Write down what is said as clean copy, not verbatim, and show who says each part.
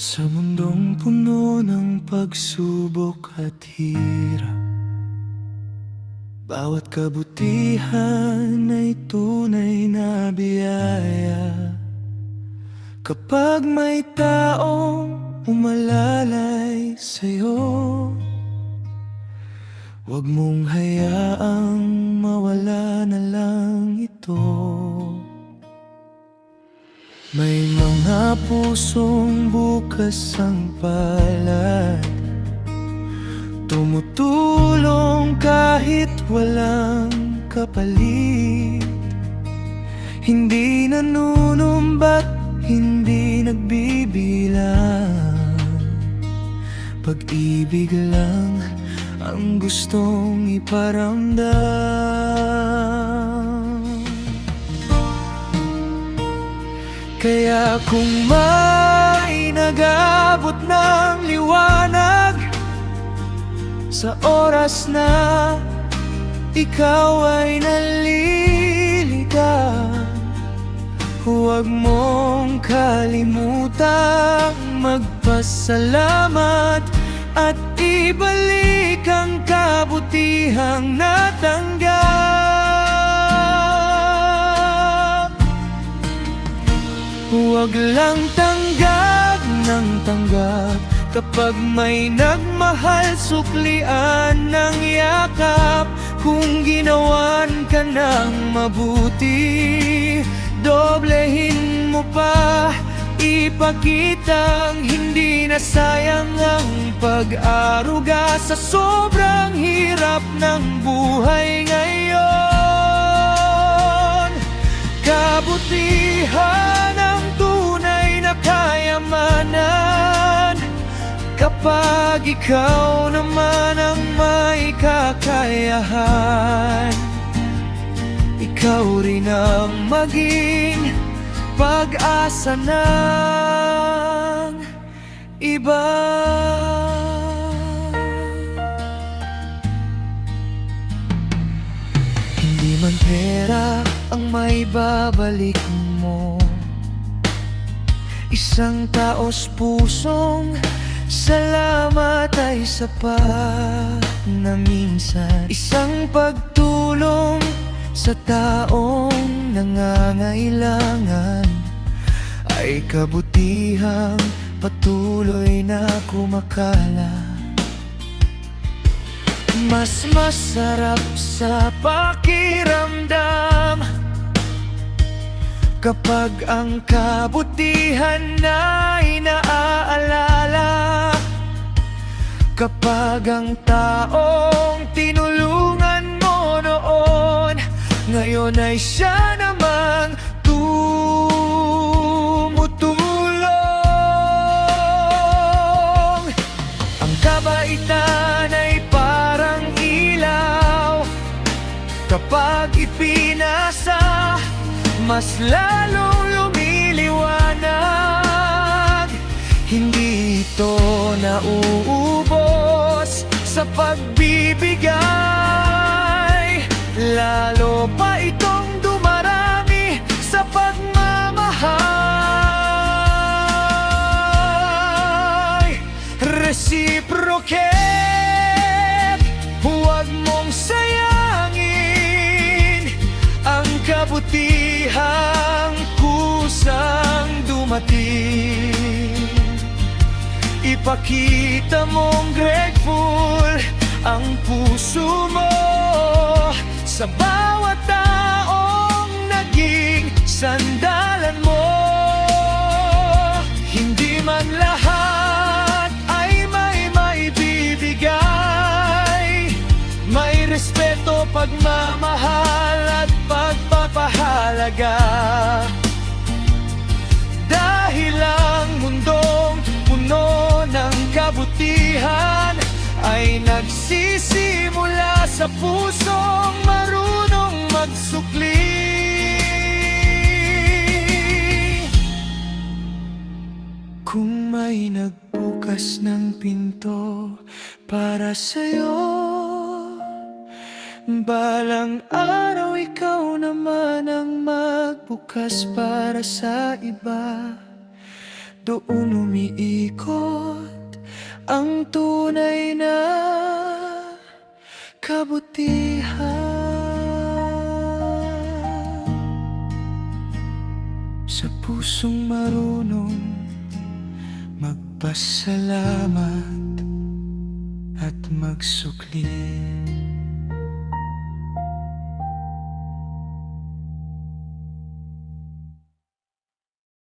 Speaker 1: Sa mundong puno ng pagsubok at hirap, bawat kabutihan ay tunay na biyaya. Kapag may taong umalalay sa'yo, huwag mong hayaang mawala na lang ito. May mga pusong bukas ang palad, tumutulong kahit walang kapalit. Hindi nanunumbat, hindi nagbibilang, pag-ibig lang ang gustong iparamdam. Kaya kung may nag-abot ng liwanag sa oras na ikaw ay naliligaw, huwag mong kalimutang magpasalamat at ibalik ang kabutihang natanggap. Huwag lang tanggap ng tanggap kapag may nagmahal, suklian ng yakap. Kung ginawan ka ng mabuti, doblehin mo pa, ipakitang hindi na sayang ang pag-aruga sa sobrang hirap ng buhay ngayon. Kabutihan ang tunay na kayamanan kapag ikaw naman ang may kakayahan. Ikaw rin ang maging pag-asa ng iba. Hindi man pera ang may babalik mo, isang taos pusong salamat ay sapat na minsan. Isang pagtulong sa taong nangangailangan ay kabutihang patuloy na kumakalat. Mas masarap sa pakiramdam kapag ang kabutihan ay naaalala. Kapag ang taong tinulungan mo noon, ngayon ay siya namang tumutulong. Ang kabaitan ay parang ilaw, kapag ipinasa, mas lalong lumiliwanag. Hindi ito nauubos sa pagbibigay, lalo pa itong dumarami sa pagmamahal. Reciprocate, huwag mong sayangin ang kabutihang kusang dumating. Ipakita mong grateful ang puso mo sa bawat taong naging sandalan mo. Hindi man lahat ay may maibibigay, may respeto, pagmamahal at pagpapahalaga. Dahil ang mundong puno ng kabutihan ay nagsisimula sa pusong marunong magsukli. Kung may nagbukas ng pinto para sa'yo, balang araw ikaw naman ang magbukas para sa iba. doon umiikot ang tunay na kabutihan. Sa pusong marunong magpasalamat at magsukli.